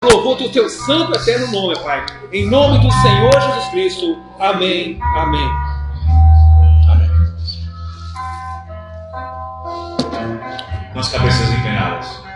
louvor do teu santo eterno nome, Pai. Em nome do Senhor Jesus Cristo. Amém. Amém. Amém. Com as cabeças inclinadas.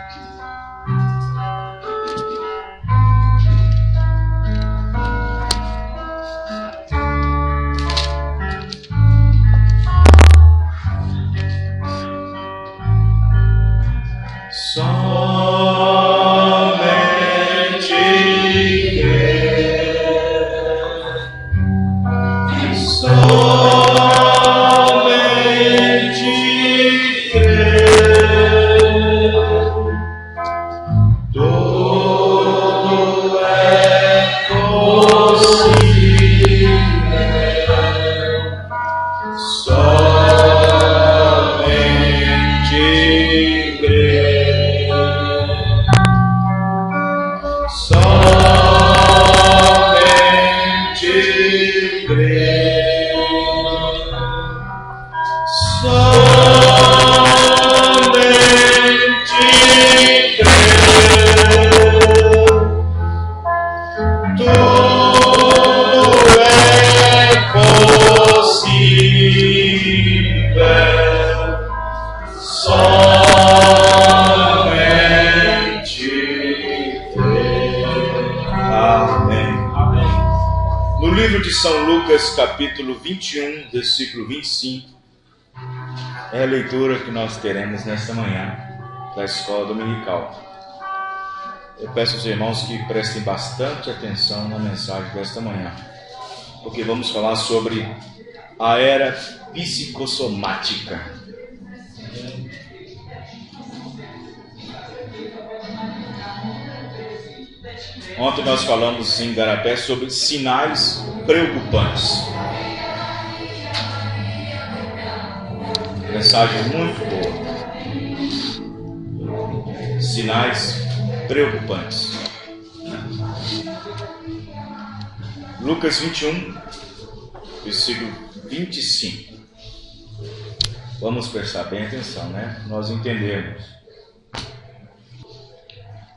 Capítulo 21, versículo 25, é a leitura que nós teremos nesta manhã da escola dominical. Eu peço aos irmãos que prestem bastante atenção na mensagem desta manhã, porque vamos falar sobre a era psicossomática. Ontem nós falamos em Garapé sobre sinais preocupantes. Mensagem muito boa. Sinais preocupantes. Lucas 21, versículo 25. Vamos prestar bem atenção, né? Nós entendemos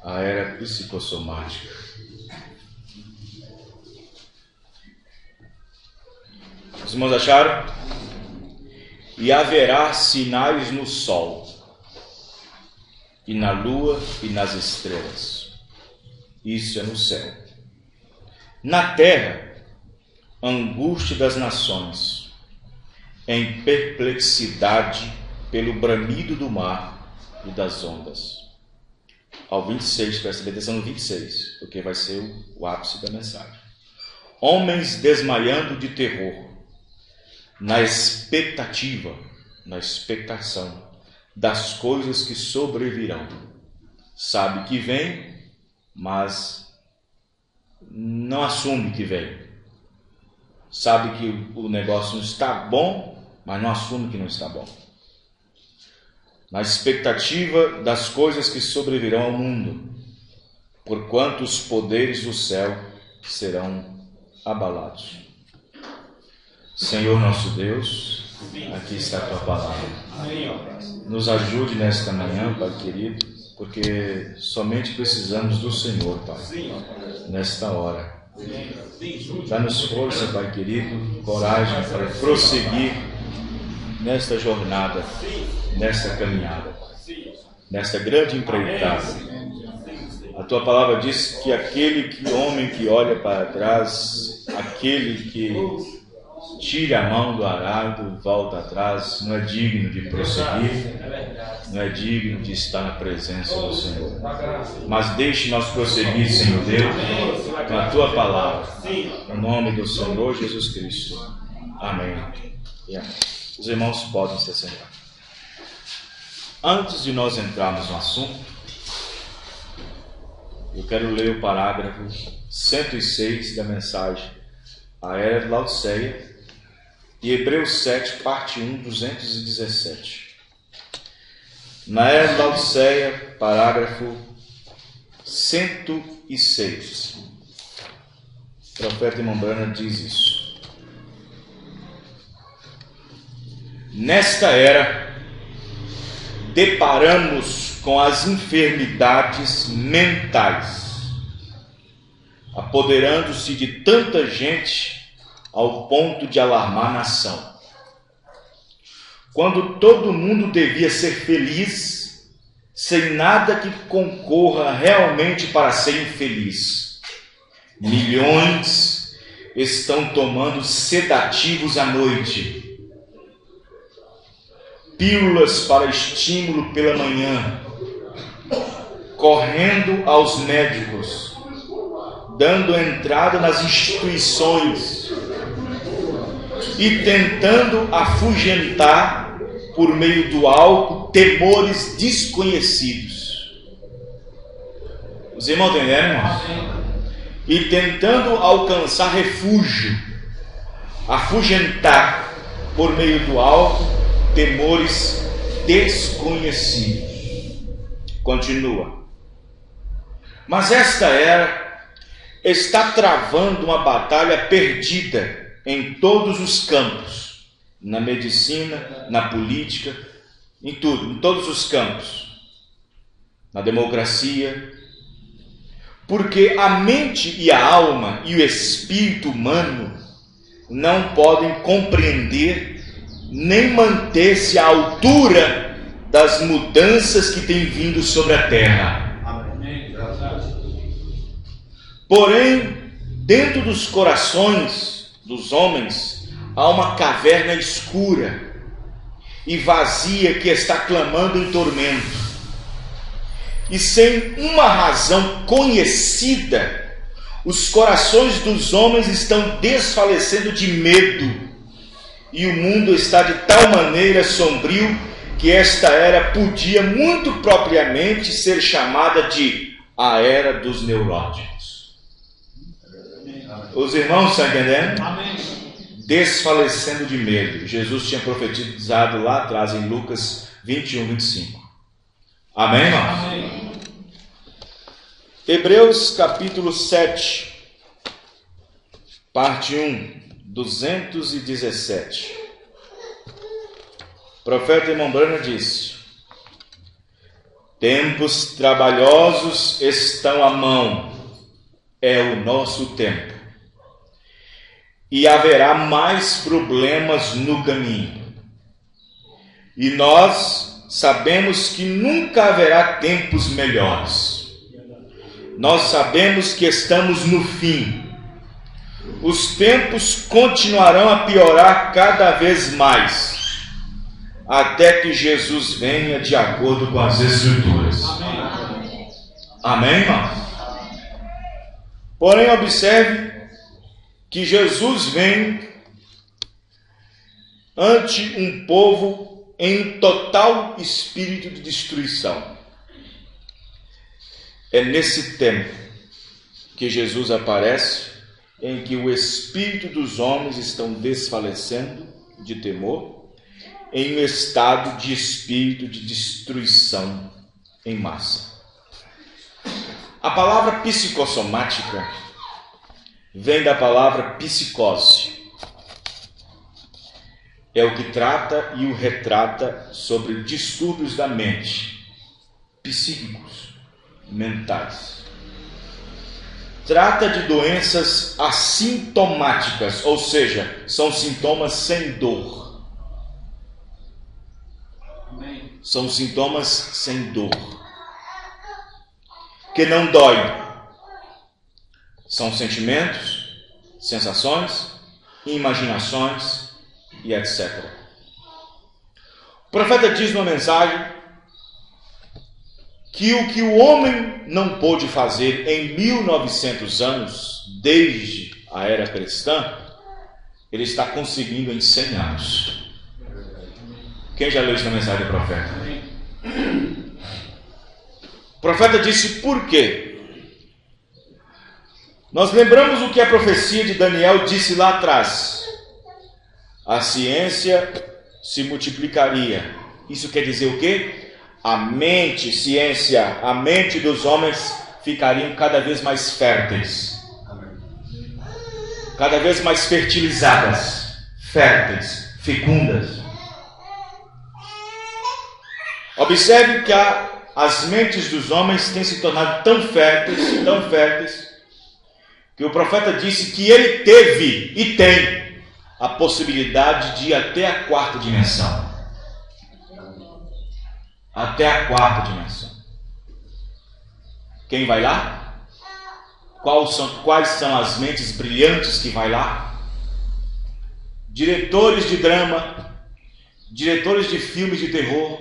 a era psicossomática. Os irmãos acharam? E haverá sinais no sol, e na lua, e nas estrelas. Isso é no céu. Na terra, angústia das nações, em perplexidade pelo bramido do mar e das ondas. Ao 26, presta atenção no 26, porque vai ser o ápice da mensagem. Homens desmaiando de terror, na expectativa, na expectação das coisas que sobrevirão. Sabe que vem, mas não assume que vem. Sabe que o negócio não está bom, mas não assume que não está bom. Na expectativa das coisas que sobrevirão ao mundo, porquanto os poderes do céu serão abalados. Senhor nosso Deus, aqui está a Tua palavra. Nos ajude nesta manhã, Pai querido, porque somente precisamos do Senhor, Pai, nesta hora. Dá-nos força, Pai querido, coragem para prosseguir nesta jornada, nesta caminhada, nesta grande empreitada. A Tua palavra diz que homem que olha para trás, aquele que tira a mão do arado, volta atrás, não é digno de prosseguir, não é digno de estar na presença do Senhor. Mas deixe nós prosseguir, Senhor Deus, com a Tua palavra, no nome do Senhor Jesus Cristo. Amém. E amém. Os irmãos podem se sentar. Antes de nós entrarmos no assunto, eu quero ler o parágrafo 106 da mensagem A Era de Laodiceia, e Hebreus 7, parte 1, 217. Na Era de Laodiceia, parágrafo 106. O profeta irmão Branham diz isso. Nesta era, deparamos com as enfermidades mentais apoderando-se de tanta gente ao ponto de alarmar a nação. Quando todo mundo devia ser feliz, sem nada que concorra realmente para ser infeliz. Milhões estão tomando sedativos à noite, pílulas para estímulo pela manhã, correndo aos médicos, dando entrada nas instituições e tentando afugentar, por meio do álcool, temores desconhecidos. Os irmãos entenderam, irmãos? E tentando alcançar refúgio, afugentar, por meio do álcool, temores desconhecidos. Continua. Mas esta era está travando uma batalha perdida em todos os campos. Na medicina, na política, em tudo, em todos os campos. Na democracia. Porque a mente e a alma e o espírito humano não podem compreender nem manter-se à altura das mudanças que têm vindo sobre a terra. Porém, dentro dos corações dos homens, há uma caverna escura e vazia que está clamando em tormento. E sem uma razão conhecida, os corações dos homens estão desfalecendo de medo. E o mundo está de tal maneira sombrio que esta era podia muito propriamente ser chamada de a era dos neuróticos. Os irmãos estão entendendo? Amém. Desfalecendo de medo. Jesus tinha profetizado lá atrás em Lucas 21, 25. Amém, irmãos? Amém. Hebreus capítulo 7, parte 1, 217. O profeta irmão Branham disse: tempos trabalhosos estão à mão, é o nosso tempo. E haverá mais problemas no caminho. E nós sabemos que nunca haverá tempos melhores. Nós sabemos que estamos no fim. Os tempos continuarão a piorar cada vez mais, até que Jesus venha de acordo com as Escrituras. Amém, amém, irmãos? Porém, observe que Jesus vem ante um povo em total espírito de destruição. É nesse tempo que Jesus aparece, em que o espírito dos homens estão desfalecendo de temor, em um estado de espírito de destruição em massa. A palavra psicossomática vem da palavra psicose. É o que trata e o retrata sobre distúrbios da mente, psíquicos, mentais. Trata de doenças assintomáticas, ou seja, são sintomas sem dor. São sintomas sem dor, que não dói. São sentimentos, sensações, imaginações e etc. O profeta diz numa mensagem que o que o homem não pôde fazer em 1900 anos, desde a era cristã, ele está conseguindo em 100 anos. Quem já leu isso na mensagem do profeta? O profeta disse por quê? Nós lembramos o que a profecia de Daniel disse lá atrás. A ciência se multiplicaria. Isso quer dizer o quê? A mente dos homens ficariam cada vez mais férteis. Cada vez mais fertilizadas, férteis, fecundas. Observe que as mentes dos homens têm se tornado tão férteis, que o profeta disse que ele teve e tem a possibilidade de ir até a quarta dimensão. Até a quarta dimensão. Quem vai lá? Quais são as mentes brilhantes que vai lá? Diretores de drama, diretores de filmes de terror,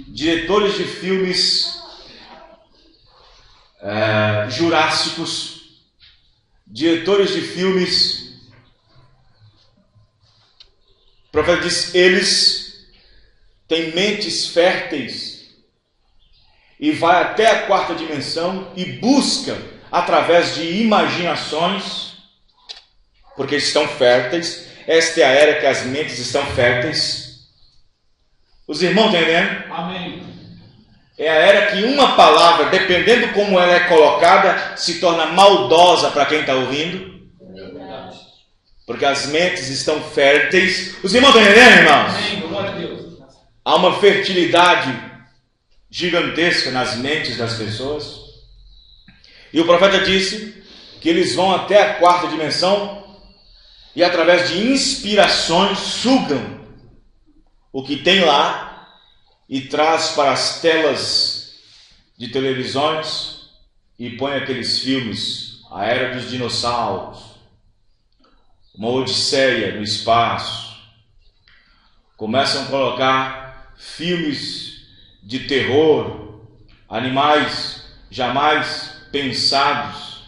diretores de filmes jurássicos, diretores de filmes. O profeta diz: eles têm mentes férteis e vai até a quarta dimensão e busca através de imaginações, porque estão férteis. Esta é a era que as mentes estão férteis. Os irmãos estão entendendo? Amém. É a era que uma palavra, dependendo como ela é colocada, se torna maldosa para quem está ouvindo. Porque as mentes estão férteis. Os irmãos estão entendendo, irmãos? Amém. Glória a Deus. Há uma fertilidade gigantesca nas mentes das pessoas. E o profeta disse que eles vão até a quarta dimensão e através de inspirações sugam o que tem lá e traz para as telas de televisões e põe aqueles filmes, a Era dos Dinossauros, uma Odisseia no espaço. Começam a colocar filmes de terror, animais jamais pensados,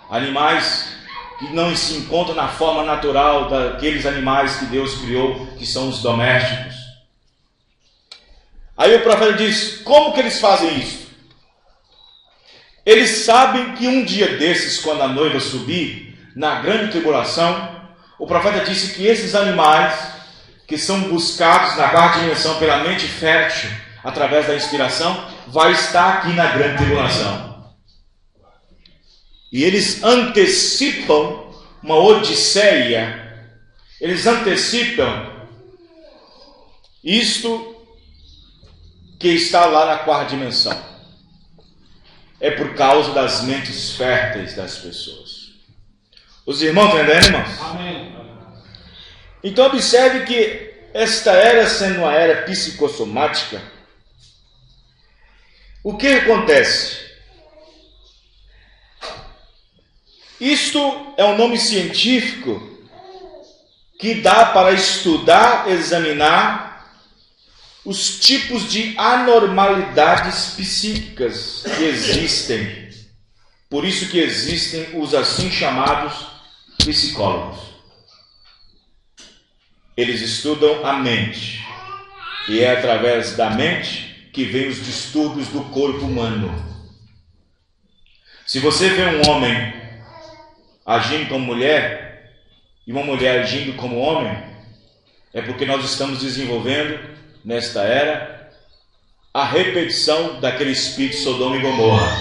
animais que não se encontram na forma natural daqueles animais que Deus criou, que são os domésticos. Aí o profeta diz: como que eles fazem isso? Eles sabem que um dia desses, quando a noiva subir, na grande tribulação, o profeta disse que esses animais, que são buscados na quarta dimensão pela mente fértil, através da inspiração, vai estar aqui na grande tribulação. E eles antecipam uma odisseia. Eles antecipam isto que está lá na quarta dimensão. É por causa das mentes férteis das pessoas. Os irmãos estão entendendo, irmãos? Amém. Então observe que esta era, sendo uma era psicossomática, o que acontece? Isto é um nome científico que dá para estudar, examinar os tipos de anormalidades psíquicas que existem. Por isso que existem os assim chamados psicólogos. Eles estudam a mente. E é através da mente que vem os distúrbios do corpo humano. Se você vê um homem agindo como mulher e uma mulher agindo como homem, é porque nós estamos desenvolvendo nesta era a repetição daquele espírito de Sodoma e Gomorra.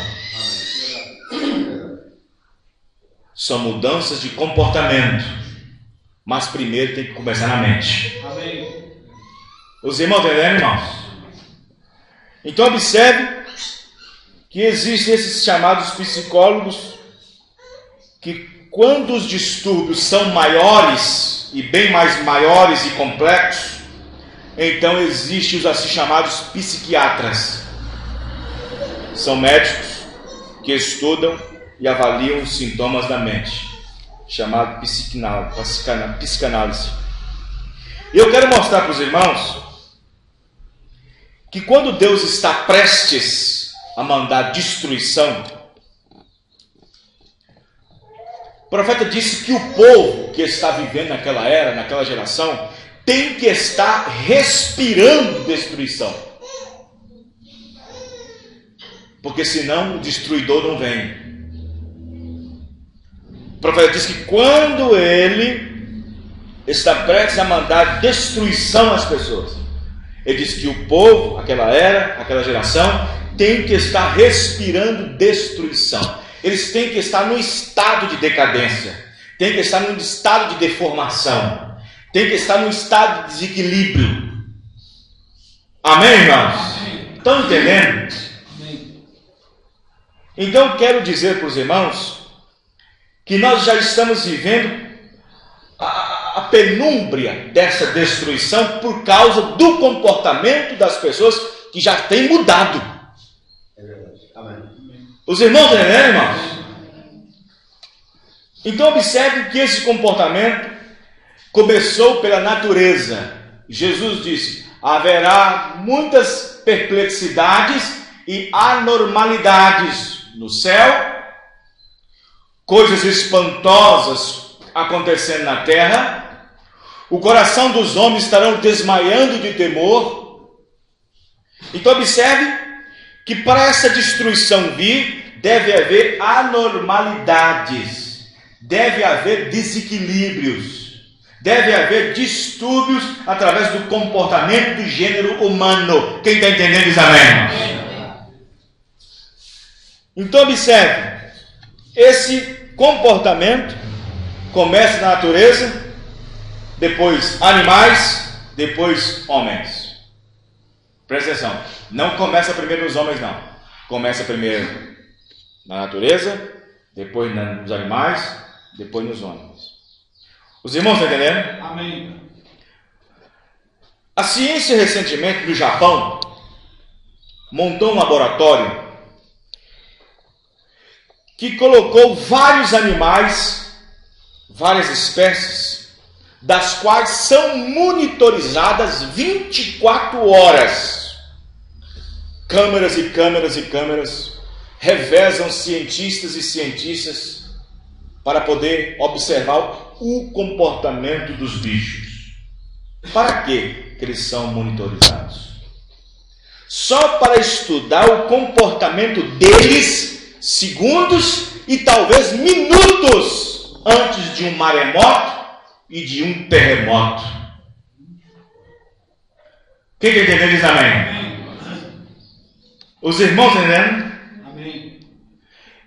São mudanças de comportamento, mas primeiro tem que começar na mente. Amém. Os irmãos entendem, irmãos? Então observe que existem esses chamados psicólogos que, quando os distúrbios são maiores e bem mais maiores e complexos, então existem os assim chamados psiquiatras. São médicos que estudam e avaliam os sintomas da mente, chamado psicanálise. E eu quero mostrar para os irmãos que quando Deus está prestes a mandar destruição, o profeta disse que o povo que está vivendo naquela era, naquela geração, tem que estar respirando destruição. Porque senão o destruidor não vem. O profeta diz que quando ele está prestes a mandar destruição às pessoas, ele diz que o povo, aquela era, aquela geração, tem que estar respirando destruição. Eles têm que estar no estado de decadência, têm que estar no estado de deformação, têm que estar no estado de desequilíbrio. Amém, irmãos? Estão entendendo? Amém. Então quero dizer para os irmãos que nós já estamos vivendo a penúmbria dessa destruição por causa do comportamento das pessoas que já têm mudado. É verdade. Amém. Os irmãos entendem, irmãos? Então observe que esse comportamento começou pela natureza. Jesus disse: haverá muitas perplexidades e anormalidades no céu, coisas espantosas acontecendo na terra, o coração dos homens estarão desmaiando de temor. Então observe que para essa destruição vir, deve haver anormalidades, deve haver desequilíbrios, deve haver distúrbios através do comportamento do gênero humano. Quem está entendendo diz amém? Então observe, esse comportamento começa na natureza, depois animais, depois homens. Presta atenção, não começa primeiro nos homens não, começa primeiro na natureza, depois nos animais, depois nos homens. Os irmãos estão entendendo? Amém. A ciência recentemente no Japão montou um laboratório que colocou vários animais, várias espécies, das quais são monitorizadas 24 horas. Câmeras e câmeras e câmeras revezam cientistas e cientistas para poder observar o comportamento dos bichos. Para quê que eles são monitorizados? Só para estudar o comportamento deles segundos e talvez minutos antes de um maremoto e de um terremoto. Quem está entendendo diz amém? Os irmãos entendendo? Amém.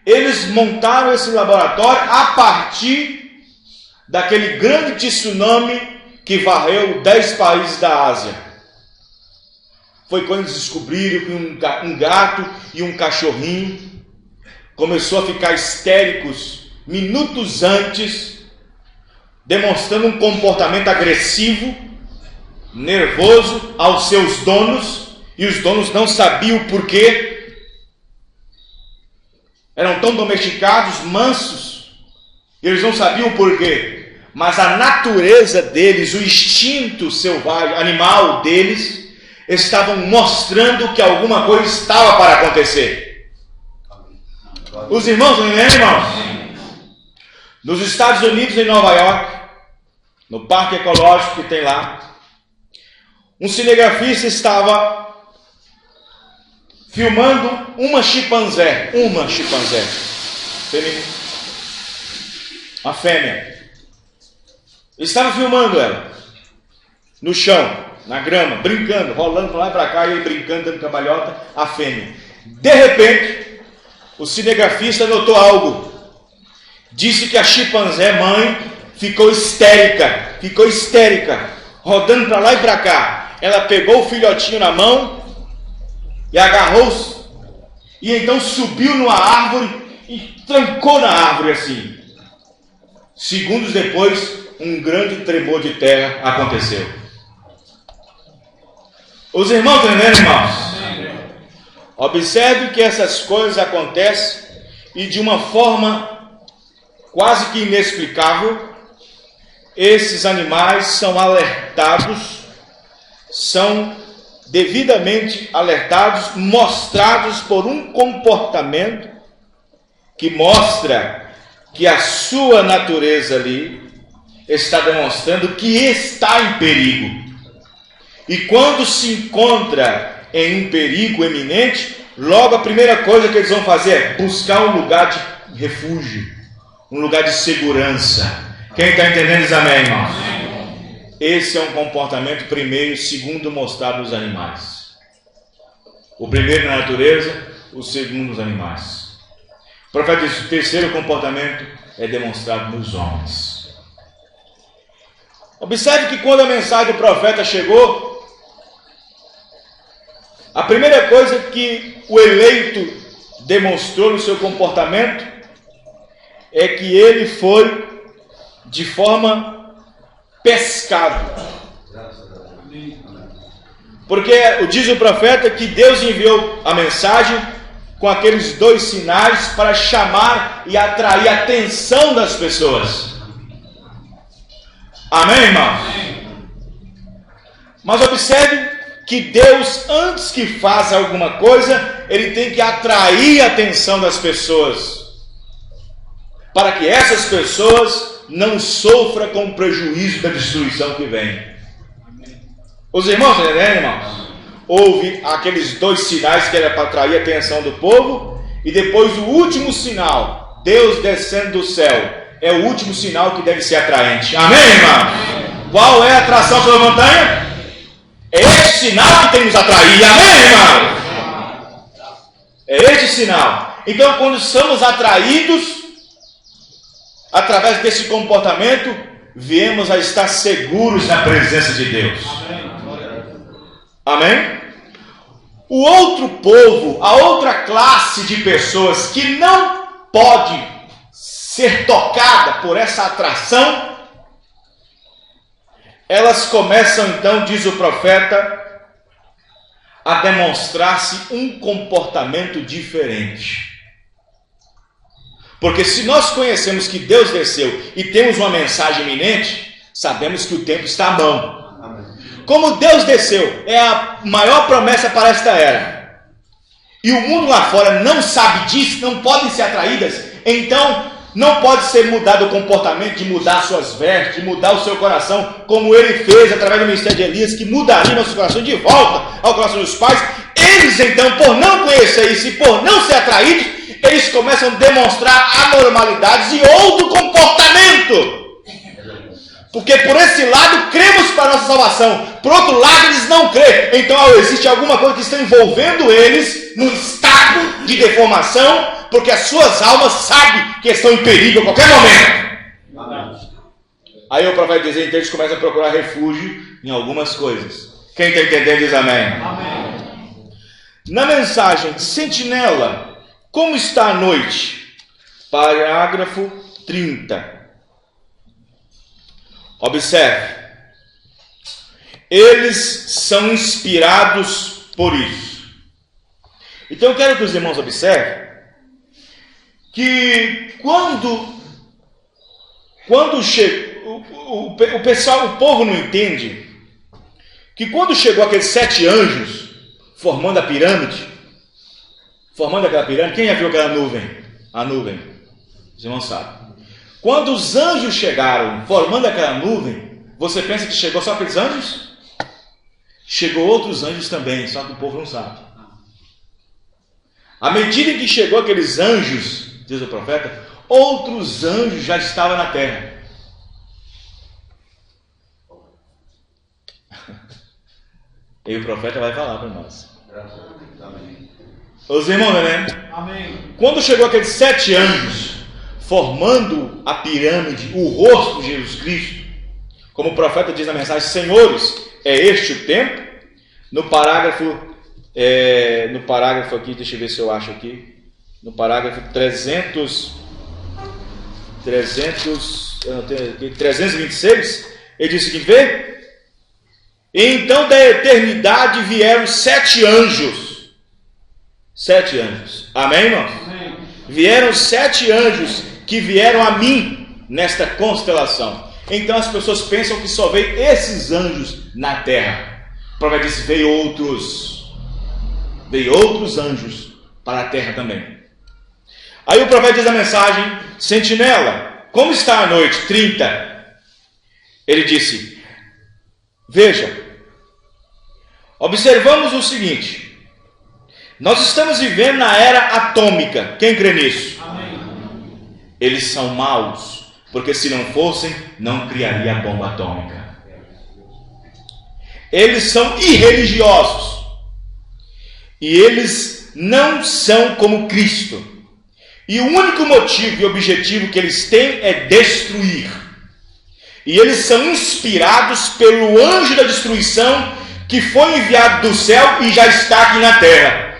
Eles montaram esse laboratório a partir daquele grande tsunami que varreu 10 países da Ásia. Foi quando eles descobriram que um gato e um cachorrinho começou a ficar histéricos minutos antes, demonstrando um comportamento agressivo, nervoso aos seus donos, e os donos não sabiam o porquê. Eram tão domesticados, mansos, e eles não sabiam o porquê. Mas a natureza deles, o instinto selvagem, animal deles, estavam mostrando que alguma coisa estava para acontecer. Os irmãos, não é, irmãos? Nos Estados Unidos, em Nova York, no parque ecológico que tem lá, um cinegrafista estava filmando uma chimpanzé, feminina, uma fêmea. Ele estava filmando ela no chão, na grama, brincando, rolando para lá e para cá, e ele brincando, dando cambalhota, a fêmea. De repente, o cinegrafista notou algo. Disse que a chimpanzé mãe ficou histérica, rodando para lá e para cá. Ela pegou o filhotinho na mão e agarrou-se, e então subiu numa árvore e trancou na árvore assim. Segundos depois, um grande tremor de terra aconteceu. Os irmãos estão entendendo, irmãos? Observe que essas coisas acontecem e de uma forma quase que inexplicável, esses animais são alertados, são devidamente alertados, mostrados por um comportamento que mostra que a sua natureza ali está demonstrando que está em perigo. E quando se encontra em um perigo eminente, logo a primeira coisa que eles vão fazer é buscar um lugar de refúgio, um lugar de segurança. Quem está entendendo diz amém, irmãos? Esse é um comportamento primeiro e segundo mostrado nos animais. O primeiro na natureza, o segundo nos animais. O profeta diz: o terceiro comportamento é demonstrado nos homens. Observe que quando a mensagem do profeta chegou, a primeira coisa que o eleito demonstrou no seu comportamento é que ele foi de forma pescado. Porque diz o profeta que Deus enviou a mensagem com aqueles 2 sinais para chamar e atrair a atenção das pessoas. Amém, irmãos? Mas observe que Deus, antes que faça alguma coisa, Ele tem que atrair a atenção das pessoas, para que essas pessoas não sofram com o prejuízo da destruição que vem. Os irmãos entendem, irmãos? Houve aqueles 2 sinais que era para atrair a atenção do povo, e depois o último sinal, Deus descendo do céu, é o último sinal que deve ser atraente. Amém, irmãos? Qual é a atração sobre a montanha? É este sinal que tem que nos atrair. Amém, irmão? É este sinal. Então, quando somos atraídos, através desse comportamento, viemos a estar seguros na presença de Deus. Amém? O outro povo, a outra classe de pessoas que não pode ser tocada por essa atração, elas começam então, diz o profeta, a demonstrar-se um comportamento diferente. Porque se nós conhecemos que Deus desceu e temos uma mensagem iminente, sabemos que o tempo está à mão. Como Deus desceu é a maior promessa para esta era, e o mundo lá fora não sabe disso, não podem ser atraídas, então não pode ser mudado o comportamento, de mudar suas vestes, de mudar o seu coração, como ele fez através do ministério de Elias, que mudaria nosso coração de volta ao coração dos pais. Eles então, por não conhecer isso e por não ser atraídos, eles começam a demonstrar anormalidades e outro comportamento. Porque por esse lado cremos para a nossa salvação, por outro lado eles não creem. Então existe alguma coisa que está envolvendo eles num estado de deformação, porque as suas almas sabem que estão em perigo a qualquer momento. Amém. Aí o profeta diz, então eles começam a procurar refúgio em algumas coisas. Quem está entendendo diz amém. Amém. Na mensagem de sentinela, como está a noite? Parágrafo 30. Observe. Eles são inspirados por isso. Então eu quero que os irmãos observem que quando chega, o pessoal, o povo não entende que quando chegou aqueles 7 anjos formando a pirâmide, formando aquela pirâmide, quem já viu aquela nuvem? A nuvem, os irmãos sabem. Quando os anjos chegaram formando aquela nuvem, você pensa que chegou só aqueles anjos? Chegou outros anjos também, só que o povo não sabe. À medida que chegou aqueles anjos, diz o profeta, outros anjos já estavam na terra. E o profeta vai falar para nós. Os irmãos, né? Amém. Quando chegou aqueles 7 anjos formando a pirâmide, o rosto de Jesus Cristo, como o profeta diz na mensagem, senhores, é este o tempo? No parágrafo aqui, deixa eu ver se eu acho aqui, no parágrafo 326, ele diz o seguinte, vê? Então da eternidade vieram 7 anjos. 7 anjos. Amém, irmãos? Amém. Vieram 7 anjos que vieram a mim nesta constelação. Então as pessoas pensam que só veio esses anjos na terra. O profeta disse, veio outros anjos para a terra também. Aí o profeta diz a mensagem, sentinela, como está a noite? 30. Ele disse, veja, observamos o seguinte, nós estamos vivendo na era atômica, quem crê nisso? Amém. Eles são maus, porque se não fossem, não criaria a bomba atômica. Eles são irreligiosos, e eles não são como Cristo. E o único motivo e objetivo que eles têm é destruir. E eles são inspirados pelo anjo da destruição que foi enviado do céu e já está aqui na terra.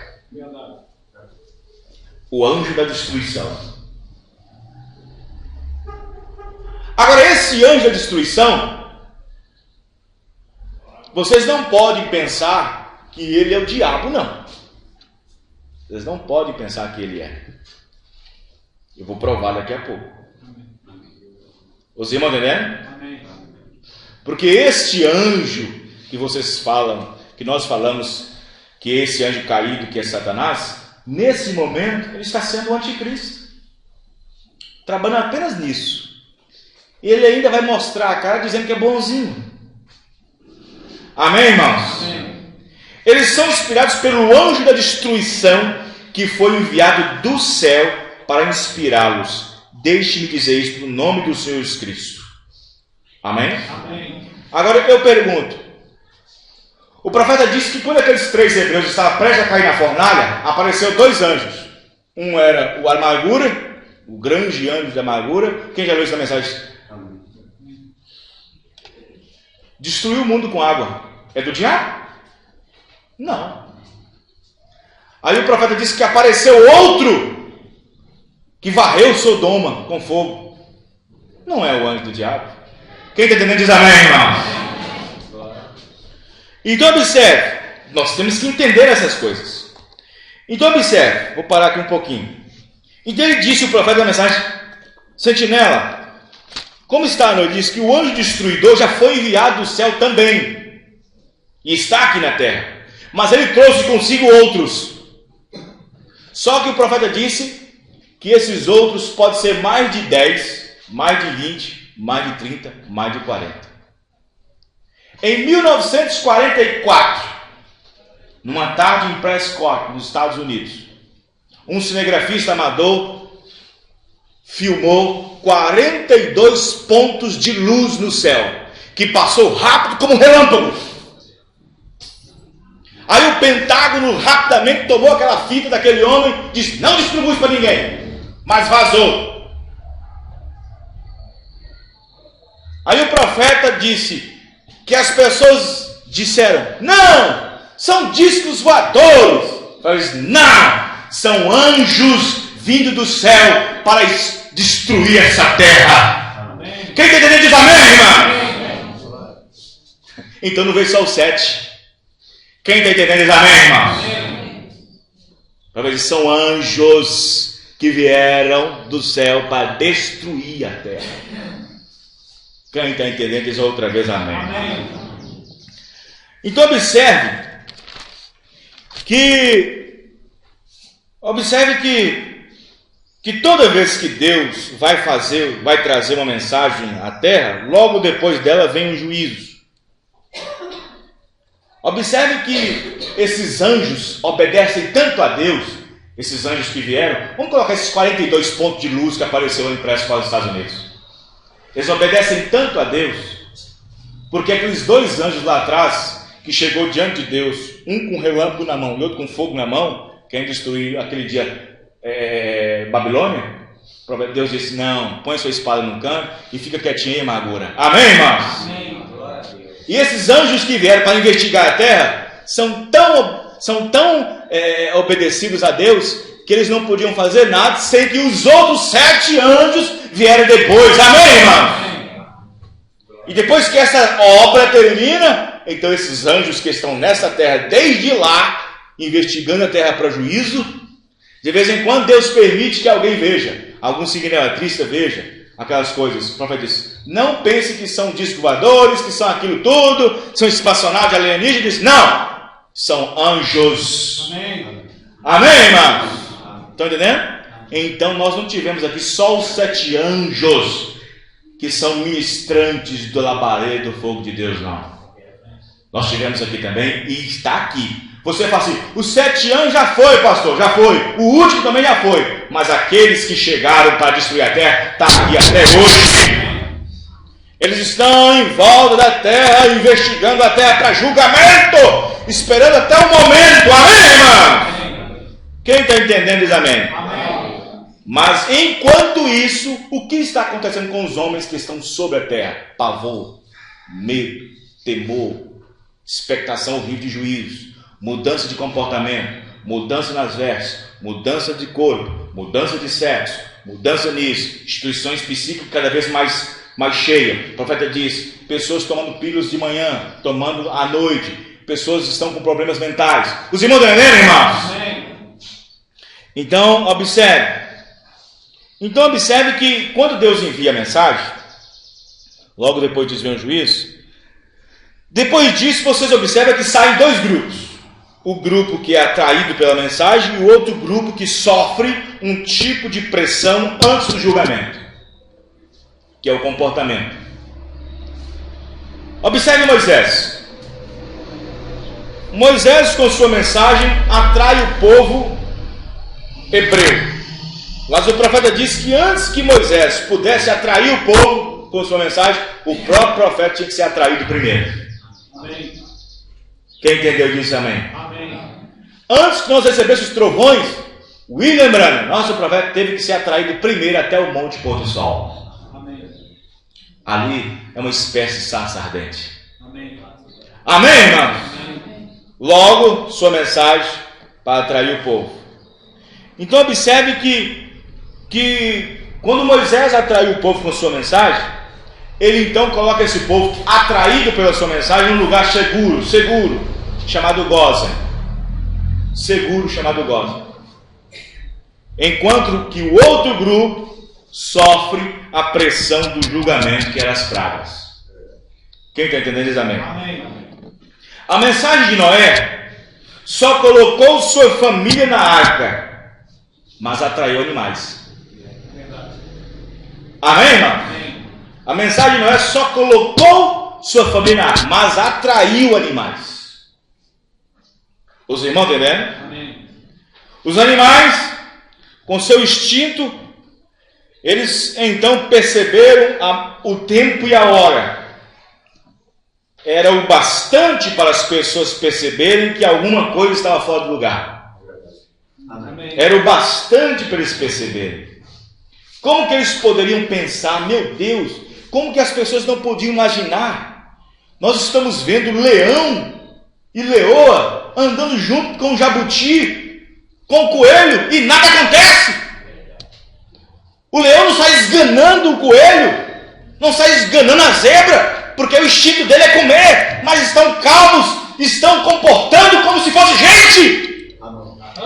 O anjo da destruição. esse anjo da destruição, vocês não podem pensar que ele é o diabo, não. Vocês não podem pensar que ele é. Eu vou provar daqui a pouco. Os irmãos entendendo? Porque este anjo que vocês falam, que nós falamos, que esse anjo caído, que é Satanás, nesse momento ele está sendo o anticristo, trabalhando apenas nisso. Ele ainda vai mostrar a cara dizendo que é bonzinho. Amém, irmãos? Amém. Eles são inspirados pelo anjo da destruição que foi enviado do céu para inspirá-los. Deixe-me dizer isso no nome do Senhor Jesus Cristo. Amém? Amém. Agora eu pergunto, o profeta disse que quando aqueles 3 hebreus estavam prestes a cair na fornalha, apareceu 2 anjos. Um era o amargura, o grande anjo da amargura. Quem já leu essa mensagem? Destruiu o mundo com água. É do diabo? Não. Aí o profeta disse que apareceu outro que varreu Sodoma com fogo. Não é o anjo do diabo. Quem está entendendo diz amém, irmão. Então observe. Nós temos que entender essas coisas. Então observe. Vou parar aqui um pouquinho. Então ele disse, o profeta da mensagem: sentinela, como está? Ele disse que o anjo destruidor já foi enviado do céu também. E está aqui na terra. Mas ele trouxe consigo outros. Só que o profeta disse que esses outros podem ser mais de 10, mais de 20, mais de 30, mais de 40. Em 1944, numa tarde em Prescott, nos Estados Unidos, um cinegrafista amador filmou 42 pontos de luz no céu, que passou rápido como um relâmpago. Aí o Pentágono rapidamente tomou aquela fita daquele homem e disse: não distribui para ninguém, mas vazou. Aí o profeta disse que as pessoas disseram: não, são discos voadores. Ele disse: não, são anjos vindo do céu para destruir essa terra. Amém. Quem está entendendo diz amém, irmão? Então não veio só o 7. Quem está entendendo diz amém, irmão? Para ver, são anjos que vieram do céu para destruir a terra. Quem está entendendo diz outra vez amém. Amém. Então observe que toda vez que Deus vai trazer uma mensagem à terra, logo depois dela vem um juízo. Observe que esses anjos obedecem tanto a Deus, esses anjos que vieram. Vamos colocar esses 42 pontos de luz que apareceram impressos para os Estados Unidos. Eles obedecem tanto a Deus, porque aqueles 2 anjos lá atrás, que chegou diante de Deus, um com relâmpago na mão e outro com fogo na mão, querendo destruir aquele dia Babilônia, Deus disse: não, põe sua espada no canto e fica quietinho em amargura. Amém, irmãos? Amém. E esses anjos que vieram para investigar a terra são tão obedecidos a Deus que eles não podiam fazer nada sem que os outros 7 anjos vieram depois. Amém, irmão? E depois que essa obra termina, então esses anjos que estão nessa terra desde lá, investigando a terra para juízo, de vez em quando Deus permite que alguém veja, algum cinegrafista veja aquelas coisas. O profeta diz: não pense que são discos voadores, que são aquilo tudo, são espaçonaves alienígenas. Diz: não, são anjos. Amém, amém, irmãos? Estão entendendo? Então nós não tivemos aqui só os 7 anjos que são ministrantes do labareda do fogo de Deus, não. Nós tivemos aqui também, e está aqui. Você fala assim: os 7 anjos já foi, pastor, já foi. O último também já foi. Mas aqueles que chegaram para destruir a terra estão aqui até hoje. Eles estão em volta da terra, investigando a terra para julgamento, esperando até o momento. Amém, irmão? Quem está entendendo diz amém. Amém. Mas enquanto isso, o que está acontecendo com os homens que estão sobre a terra? Pavor, medo, temor, expectação horrível de juízo, mudança de comportamento, mudança nas vestes, mudança de corpo, mudança de sexo, mudança nisso, instituições psíquicas cada vez mais mais cheia. O profeta diz, pessoas tomando pílulas de manhã, tomando à noite, pessoas estão com problemas mentais. Os irmãos entenderam, irmãos? Amém. Então, observe que quando Deus envia a mensagem, logo depois diz vem o juízo, depois disso vocês observam que saem dois grupos. O grupo que é atraído pela mensagem e o outro grupo que sofre um tipo de pressão antes do julgamento, que é o comportamento. Observe Moisés. Moisés, com sua mensagem, atrai o povo hebreu. Mas o profeta disse que antes que Moisés pudesse atrair o povo com sua mensagem, o próprio profeta tinha que ser atraído primeiro. Amém. Quem entendeu disso, amém? Amém. Antes que nós recebêssemos os trovões, William Branham, nosso profeta, teve que ser atraído primeiro até o Monte Pôr do Sol. Amém. Ali é uma espécie de sarça ardente. Amém. Amém, irmãos? Amém. Logo, sua mensagem para atrair o povo. Então observe que quando Moisés atraiu o povo com sua mensagem, ele então coloca esse povo atraído pela sua mensagem em um lugar seguro, chamado Gósen. Seguro, chamado Gósen. Enquanto que o outro grupo sofre a pressão do julgamento, que eram as pragas. Quem está entendendo diz amém? Amém. A mensagem de Noé só colocou sua família na arca, mas atraiu animais. Amém, irmão? Amém. A mensagem de Noé só colocou sua família na arca, mas atraiu animais. Os irmãos entendendo? Amém. Os animais, com seu instinto, eles então perceberam o tempo e a hora. Era o bastante para as pessoas perceberem que alguma coisa estava fora do lugar. Amém. Era o bastante para eles perceberem. Como que eles poderiam pensar, meu Deus, como que as pessoas não podiam imaginar? Nós estamos vendo leão e leoa andando junto com o jabuti, com o coelho, e nada acontece. O leão não sai esganando o coelho, não sai esganando a zebra, porque o instinto dele é comer, mas estão calmos, estão comportando como se fosse gente.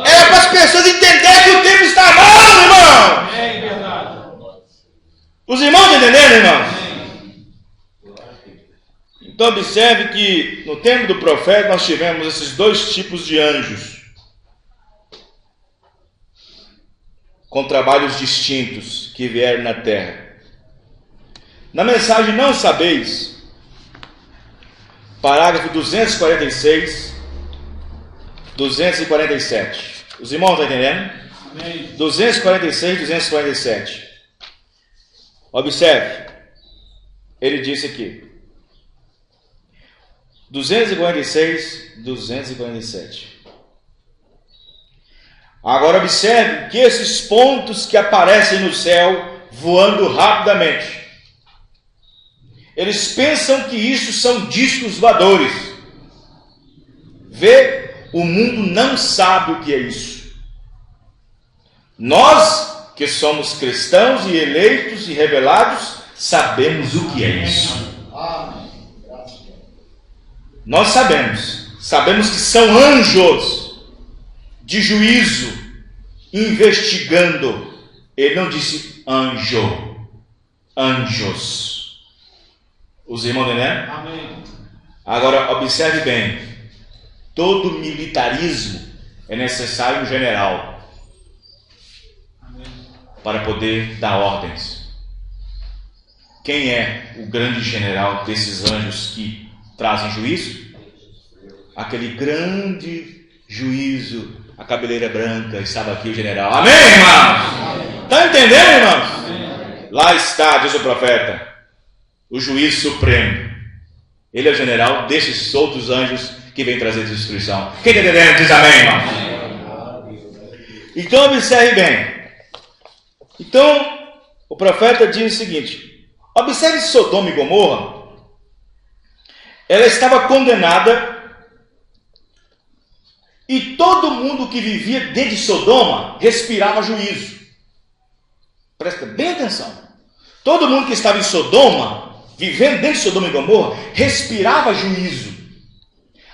Era para as pessoas entenderem que o tempo está mal, irmão. Amém. Verdade. Os irmãos entenderam, irmãos? Amém. Então observe que no tempo do profeta nós tivemos esses dois tipos de anjos, com trabalhos distintos que vieram na terra. Na mensagem Não Sabeis, parágrafo 246, 247. Os irmãos estão entendendo? Amém. 246, 247. Observe. Ele disse aqui. 246, 247. Agora observe que esses pontos que aparecem no céu voando rapidamente, eles pensam que isso são discos voadores. Vê, o mundo não sabe o que é isso. Nós, que somos cristãos e eleitos e revelados, sabemos o que é isso. Nós sabemos que são anjos de juízo, investigando. Ele não disse anjo, anjos. Os irmãos entendem? Amém. Agora, observe bem. Todo militarismo é necessário um general Amém. para poder dar ordens. Quem é o grande general desses anjos que trazem juízo? Aquele grande juízo, a cabeleira branca, estava aqui o general. Amém, irmãos? Está entendendo, irmãos? Amém. Lá está, diz o profeta, o juiz supremo. Ele é o general desses outros anjos que vem trazer destruição. Quem está entendendo diz amém, irmão? Então observe bem. Então o profeta diz o seguinte: observe Sodoma e Gomorra. Ela estava condenada, e todo mundo que vivia dentro de Sodoma respirava juízo. Presta bem atenção. Todo mundo que estava em Sodoma, vivendo dentro de Sodoma e Gomorra, respirava juízo.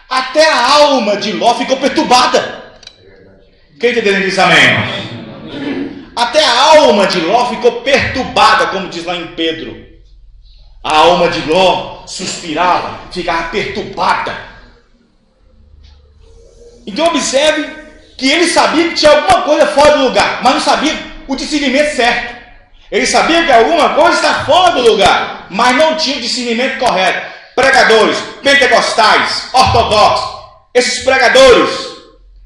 Até a alma de Ló ficou perturbada. Quem está entendendo isso, amém, irmão? Até a alma de Ló ficou perturbada, como diz lá em Pedro. A alma de Ló suspirava, ficava perturbada. Então observe que ele sabia que tinha alguma coisa fora do lugar, mas não sabia o discernimento certo. Ele sabia que alguma coisa está fora do lugar, mas não tinha o discernimento correto. Pregadores, pentecostais, ortodoxos, esses pregadores,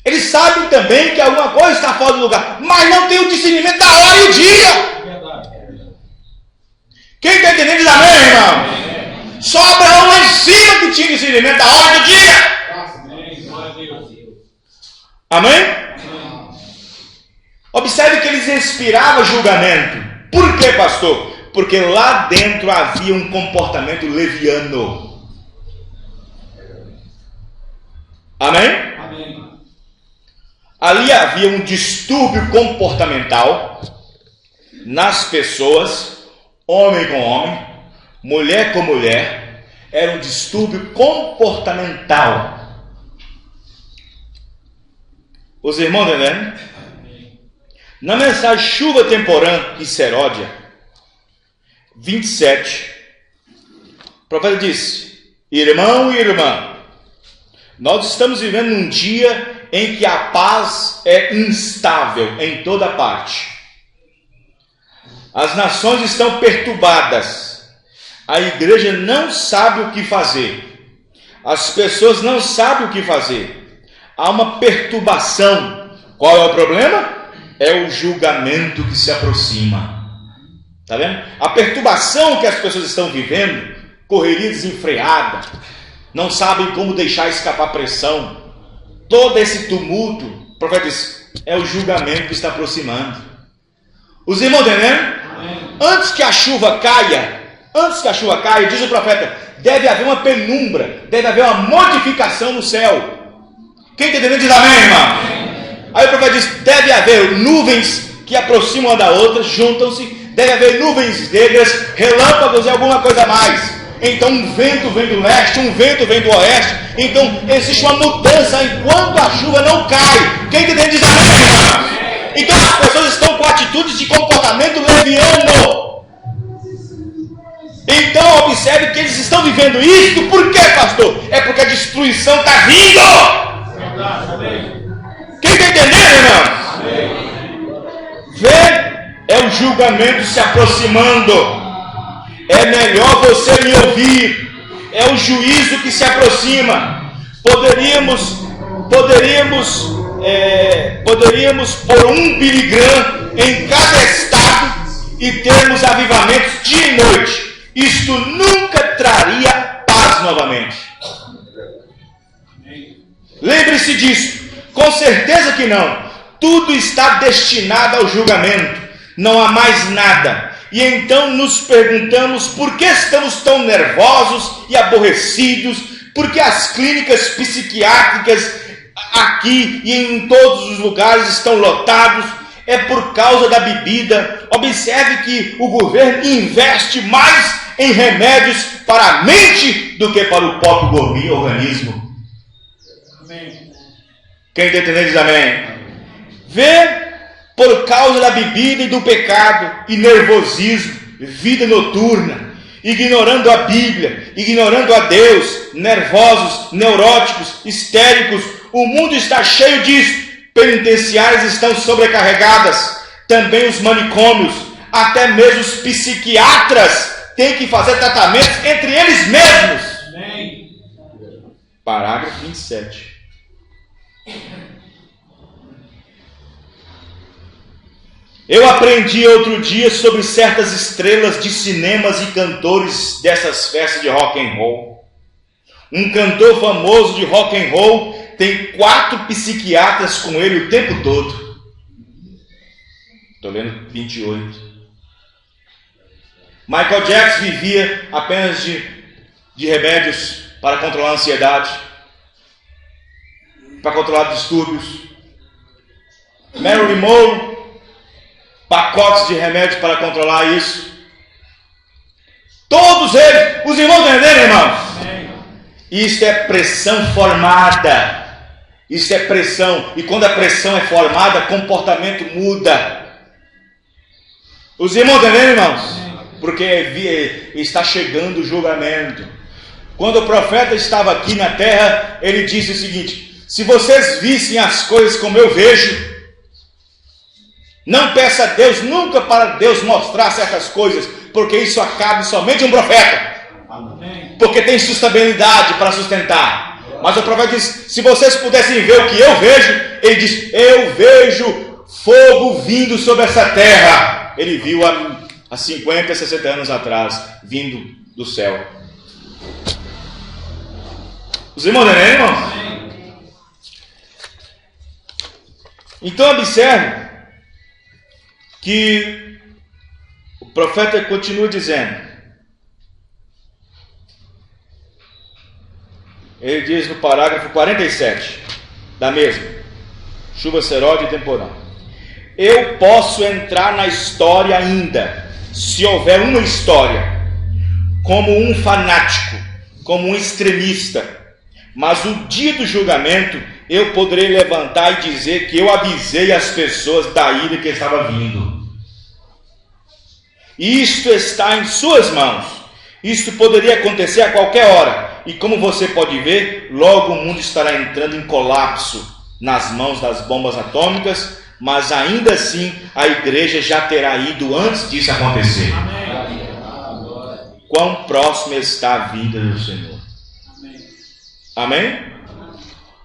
eles sabem também que alguma coisa está fora do lugar, mas não tem o discernimento da hora e o dia. Quem está entendendo diz amém, irmão? Só Abraão lá em cima que tinha discernimento da hora e do dia. Amém? Observe que eles respiravam julgamento. Por quê, pastor? Porque lá dentro havia um comportamento leviano. Amém? Amém. Ali havia um distúrbio comportamental nas pessoas, homem com homem, mulher com mulher. Era um distúrbio comportamental. Os irmãos entendem? Na mensagem Chuva Temporã e Seródia 27, o profeta disse: irmão e irmã, nós estamos vivendo num dia em que a paz é instável em toda parte. As nações estão perturbadas. A igreja não sabe o que fazer. As pessoas não sabem o que fazer. Há uma perturbação. Qual é o problema? É o julgamento que se aproxima. Está vendo? A perturbação que as pessoas estão vivendo, correria desenfreada, não sabem como deixar escapar pressão, todo esse tumulto, o profeta diz, é o julgamento que está aproximando. Os irmãos entendendo? Antes que a chuva caia, diz o profeta, deve haver uma penumbra, deve haver uma modificação no céu. Quem está entendendo diz amém, irmão? Aí o profeta diz, deve haver nuvens que aproximam uma da outra, juntam-se, deve haver nuvens negras, relâmpagos e alguma coisa mais. Então um vento vem do leste, um vento vem do oeste. Então existe uma mudança enquanto a chuva não cai. Quem está entendendo diz amém? Então as pessoas estão com atitudes de comportamento leviano. Então observe que eles estão vivendo isso. Por quê, pastor? É porque a destruição está vindo. Quem está entendendo, irmão? Vê, é o julgamento se aproximando. É melhor você me ouvir. É o juízo que se aproxima. Poderíamos pôr um biligrama em cada estado e termos avivamentos dia e noite. Isto nunca traria paz novamente. Lembre-se disso. Com certeza que não. Tudo está destinado ao julgamento. Não há mais nada. E então nos perguntamos por que estamos tão nervosos e aborrecidos, porque as clínicas psiquiátricas aqui e em todos os lugares estão lotados. É por causa da bebida. Observe que o governo investe mais em remédios para a mente do que para o próprio organismo. Amém. Quem está entendendo diz amém. Vê, por causa da bebida e do pecado e nervosismo, vida noturna, ignorando a Bíblia, ignorando a Deus, nervosos, neuróticos, histéricos, o mundo está cheio disso. Penitenciárias estão sobrecarregadas, também os manicômios, até mesmo os psiquiatras têm que fazer tratamentos entre eles mesmos. Amém. Parágrafo 27. Eu aprendi outro dia sobre certas estrelas de cinemas e cantores dessas festas de rock and roll. Um cantor famoso de rock and roll tem 4 psiquiatras com ele o tempo todo. Estou lendo 28. Michael Jackson vivia apenas de remédios para controlar a ansiedade, para controlar distúrbios. Marilyn Monroe, pacotes de remédios para controlar isso. Todos eles. Os irmãos entenderam, irmãos? Isto é pressão formada. Isso é pressão. E quando a pressão é formada, comportamento muda. Os irmãos entenderam, irmãos? Porque está chegando o julgamento. Quando o profeta estava aqui na terra, ele disse o seguinte: se vocês vissem as coisas como eu vejo, não peça a Deus nunca para Deus mostrar certas coisas, porque isso acabe somente um profeta. Amém. Porque tem sustentabilidade para sustentar. Mas o profeta diz: se vocês pudessem ver o que eu vejo, ele diz: eu vejo fogo vindo sobre essa terra. Ele viu há 50, 60 anos atrás, vindo do céu. Os irmãos, não é, irmãos? Então observe que o profeta continua dizendo. Ele diz no parágrafo 47 da mesma: chuva serode e temporal. Eu posso entrar na história ainda, se houver uma história, como um fanático, como um extremista, mas o dia do julgamento eu poderei levantar e dizer que eu avisei as pessoas da ira que estava vindo. Isto está em suas mãos. Isto poderia acontecer a qualquer hora. E como você pode ver, logo o mundo estará entrando em colapso nas mãos das bombas atômicas, mas ainda assim a igreja já terá ido antes disso acontecer. Amém. Quão próxima está a vinda do Senhor. Amém?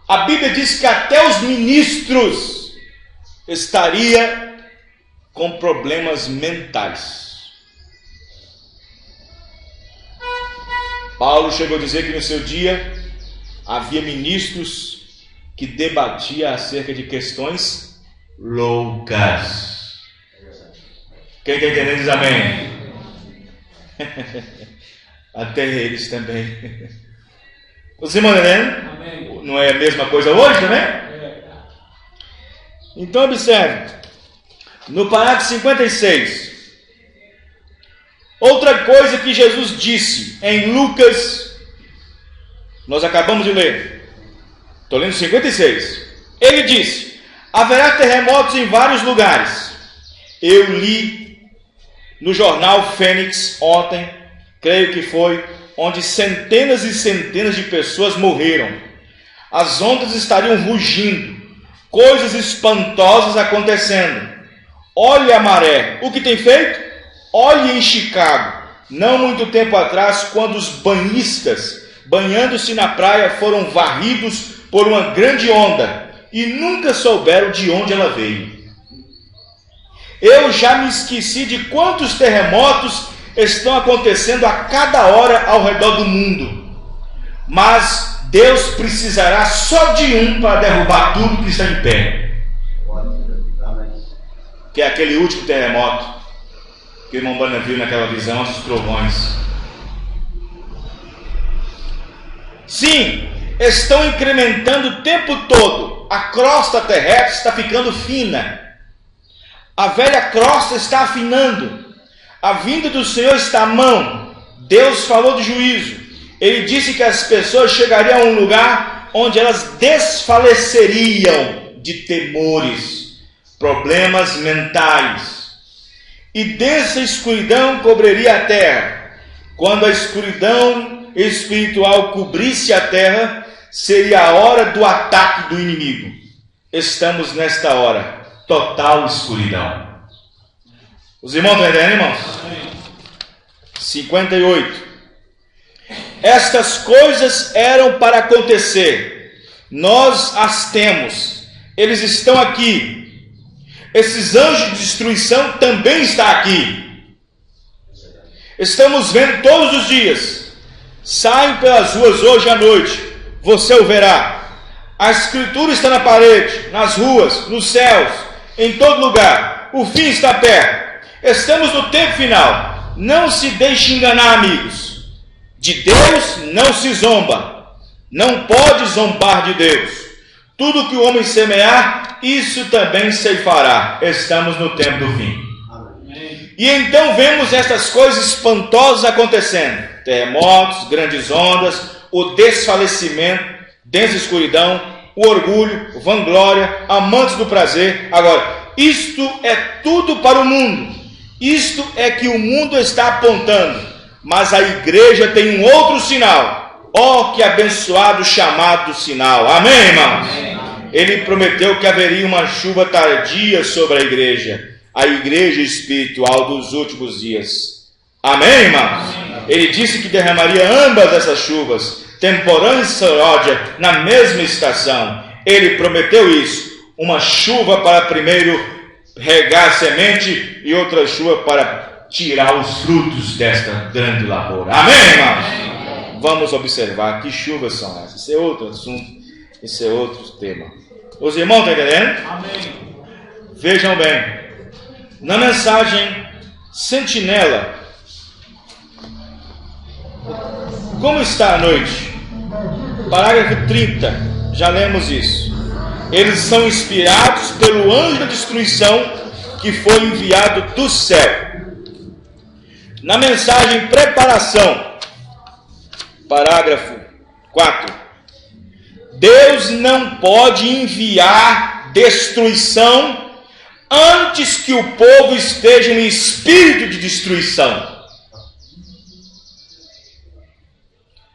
A Bíblia diz que até os ministros estariam com problemas mentais. Paulo chegou a dizer que no seu dia havia ministros que debatiam acerca de questões loucas. Quem está entendendo diz amém. Até eles também. Os irmãos entendendo? Não é a mesma coisa hoje também? Então observe, no parágrafo 56, outra coisa que Jesus disse em Lucas, nós acabamos de ler, estou lendo 56, ele disse: haverá terremotos em vários lugares. Eu li no jornal Fênix ontem, creio que foi, onde centenas e centenas de pessoas morreram. As ondas estariam rugindo, coisas espantosas acontecendo. Olhe a maré, o que tem feito? Olhe em Chicago, não muito tempo atrás, quando os banhistas, banhando-se na praia, foram varridos por uma grande onda e nunca souberam de onde ela veio. Eu já me esqueci de quantos terremotos estão acontecendo a cada hora ao redor do mundo, mas Deus precisará só de um para derrubar tudo que está em pé, que é aquele último terremoto que o irmão Bana viu naquela visão, os trovões. Sim, estão incrementando o tempo todo. A crosta terrestre está ficando fina, a velha crosta está afinando. A vinda do Senhor está à mão. Deus falou de juízo. Ele disse que as pessoas chegariam a um lugar onde elas desfaleceriam de temores, problemas mentais. E dessa escuridão cobriria a terra. Quando a escuridão espiritual cobrisse a terra, seria a hora do ataque do inimigo. Estamos nesta hora, total escuridão. Os irmãos estão entendendo, irmãos? 58. Estas coisas eram para acontecer. Nós as temos. Eles estão aqui. Esses anjos de destruição também estão aqui. Estamos vendo todos os dias. Saem pelas ruas hoje à noite. Você o verá. A escritura está na parede, nas ruas, nos céus, em todo lugar. O fim está perto. Estamos no tempo final. Não se deixe enganar, amigos. De Deus não se zomba. Não pode zombar de Deus. Tudo que o homem semear, isso também ceifará. Estamos no tempo do fim. E então vemos estas coisas espantosas acontecendo: terremotos, grandes ondas, o desfalecimento, densa escuridão, o orgulho, vanglória, amantes do prazer. Agora, isto é tudo para o mundo. Isto é que o mundo está apontando. Mas a igreja tem um outro sinal. Oh, que abençoado chamado sinal. Amém, irmãos? Amém. Ele prometeu que haveria uma chuva tardia sobre a igreja espiritual dos últimos dias. Amém, irmãos? Amém. Ele disse que derramaria ambas essas chuvas, temporã e seródia, na mesma estação. Ele prometeu isso. Uma chuva para primeiro regar a semente e outra chuva para tirar os frutos desta grande lavoura. Amém, irmãos? Amém. Vamos observar que chuvas são essas. Esse é outro assunto, esse é outro tema. Os irmãos estão entendendo? Amém. Vejam bem, na mensagem Sentinela, como está a noite? Parágrafo 30, já lemos isso. Eles são inspirados pelo anjo da destruição que foi enviado do céu. Na mensagem Preparação, parágrafo 4, Deus não pode enviar destruição antes que o povo esteja em espírito de destruição.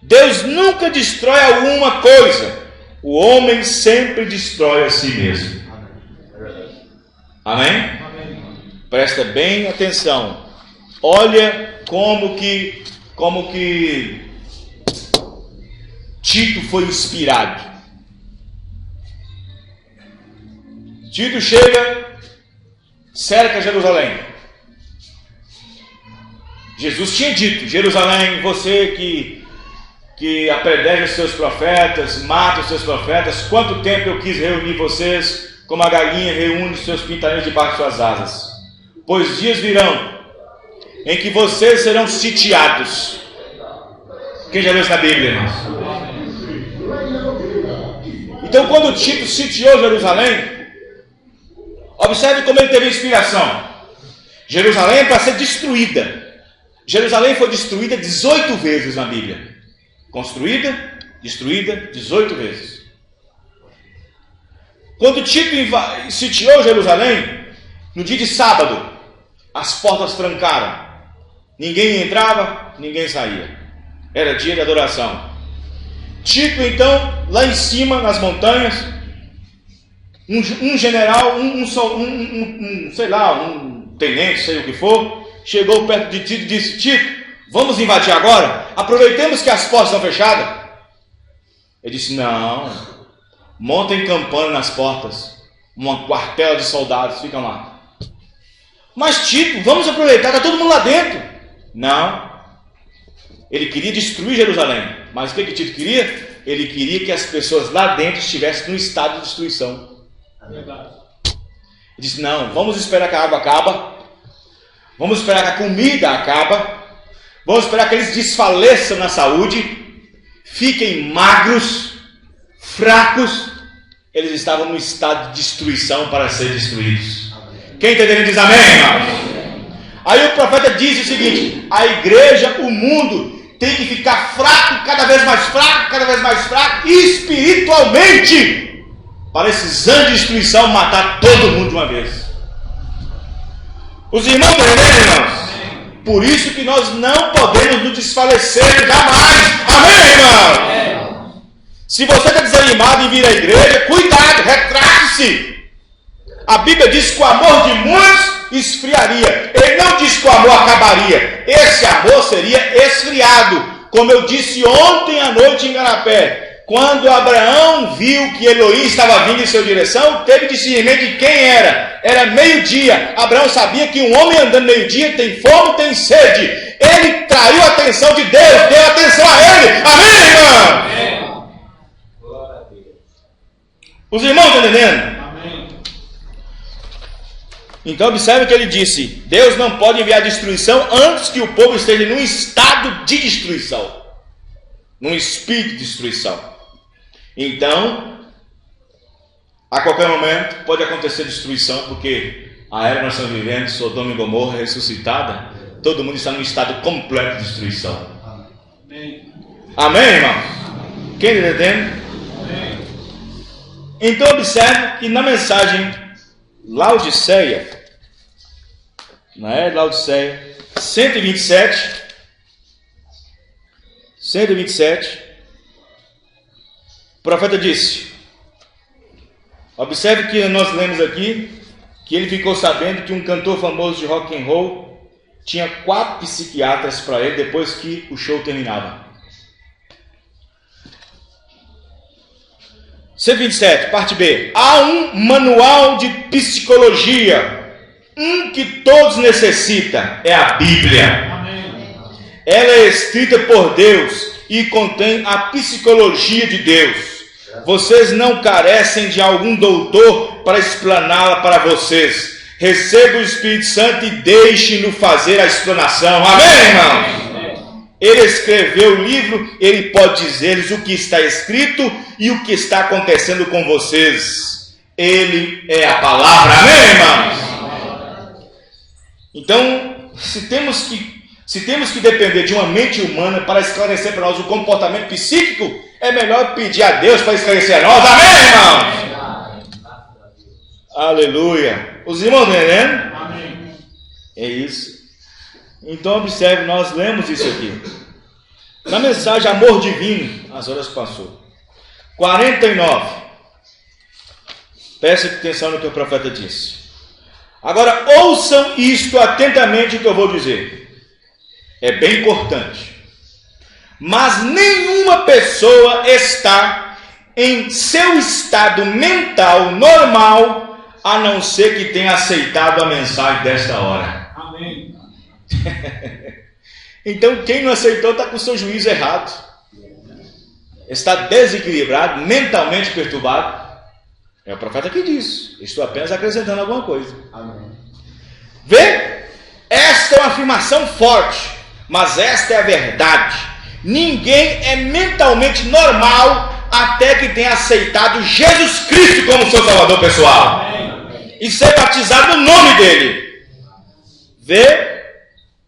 Deus nunca destrói alguma coisa. O homem sempre destrói a si mesmo. Amém? Presta bem atenção. Olha como que Tito foi inspirado. Tito chega, cerca Jerusalém. Jesus tinha dito: Jerusalém, você que apedreja os seus profetas, mata os seus profetas, quanto tempo eu quis reunir vocês, como a galinha reúne os seus pintarinhos debaixo de suas asas. Pois dias virão em que vocês serão sitiados. Quem já leu isso na Bíblia, irmãos? Então, quando Tito sitiou Jerusalém, observe como ele teve inspiração. Jerusalém é para ser destruída. Jerusalém foi destruída 18 vezes na Bíblia. Construída, destruída 18 vezes. Quando Tito sitiou Jerusalém, no dia de sábado, as portas trancaram. Ninguém entrava, ninguém saía. Era dia de adoração. Tito, então, lá em cima, nas montanhas, um general, sei lá, um tenente, sei o que for, chegou perto de Tito e disse: Tito, vamos invadir agora? Aproveitemos que as portas estão fechadas. Ele disse: não, montem campana nas portas, uma quartela de soldados ficam lá. Mas Tito, vamos aproveitar, está todo mundo lá dentro. Não, ele queria destruir Jerusalém. Mas o que Tito queria? Ele queria que as pessoas lá dentro estivessem num estado de destruição. É verdade. Ele disse: não, vamos esperar que a água acabe, vamos esperar que a comida acabe, vamos esperar que eles desfaleçam na saúde, fiquem magros, fracos. Eles estavam num estado de destruição para serem destruídos. Quem está entendendo diz amém, irmãos? Aí o profeta diz o seguinte: a igreja, o mundo, tem que ficar fraco, cada vez mais fraco, espiritualmente, para esses anos de destruição matar todo mundo de uma vez. Os irmãos estão entendendo, irmãos? Por isso que nós não podemos nos desfalecer jamais. Amém, irmão? Se você está desanimado em vir à igreja, cuidado, retrate-se. A Bíblia diz que o amor de muitos esfriaria. Ele não diz que o amor acabaria. Esse amor seria esfriado. Como eu disse ontem à noite em Garapé, quando Abraão viu que Elohim estava vindo em sua direção, teve discernimento de quem era. Era meio-dia. Abraão sabia que um homem andando meio-dia tem fome, tem sede. Ele traiu a atenção de Deus, deu atenção a ele. Amém, irmão? Amém. Os irmãos estão entendendo? Então observe que ele disse: Deus não pode enviar destruição antes que o povo esteja num estado de destruição, num espírito de destruição. Então, a qualquer momento pode acontecer destruição, porque a era que nós estamos vivendo, Sodoma e Gomorra ressuscitada, todo mundo está num estado completo de destruição. Amém, irmão? Quem está entendendo? Então observe que na mensagem Laodiceia, na era de Laodiceia, 127, o profeta disse, observe que nós lemos aqui, que ele ficou sabendo que um cantor famoso de rock and roll tinha 4 psiquiatras para ele depois que o show terminava. 127, parte B. Há um manual de psicologia, que todos necessitam, é a Bíblia. Ela é escrita por Deus e contém a psicologia de Deus. Vocês não carecem de algum doutor para explaná-la para vocês. Receba o Espírito Santo e deixe-no fazer a explanação. Amém, irmão? Ele escreveu o livro, ele pode dizer-lhes o que está escrito e o que está acontecendo com vocês. Ele é a palavra. Amém, irmãos? Então, se temos que depender de uma mente humana para esclarecer para nós o comportamento psíquico, é melhor pedir a Deus para esclarecer a nós. Amém, irmãos? Aleluia. Os irmãos estão entendendo? Amém. É isso. Então observe, nós lemos isso aqui. Na mensagem Amor Divino, as horas passou. 49. Preste atenção no que o profeta disse. Agora ouçam isto atentamente o que eu vou dizer. É bem importante. Mas nenhuma pessoa está em seu estado mental normal, a não ser que tenha aceitado a mensagem desta hora. Amém. Então quem não aceitou está com o seu juízo errado. Está desequilibrado, mentalmente perturbado. É o profeta que diz. Estou apenas acrescentando alguma coisa. Amém. Vê? Esta é uma afirmação forte, mas esta é a verdade. Ninguém é mentalmente normal até que tenha aceitado Jesus Cristo como seu Salvador pessoal. Amém. E ser batizado no nome dele. Vê?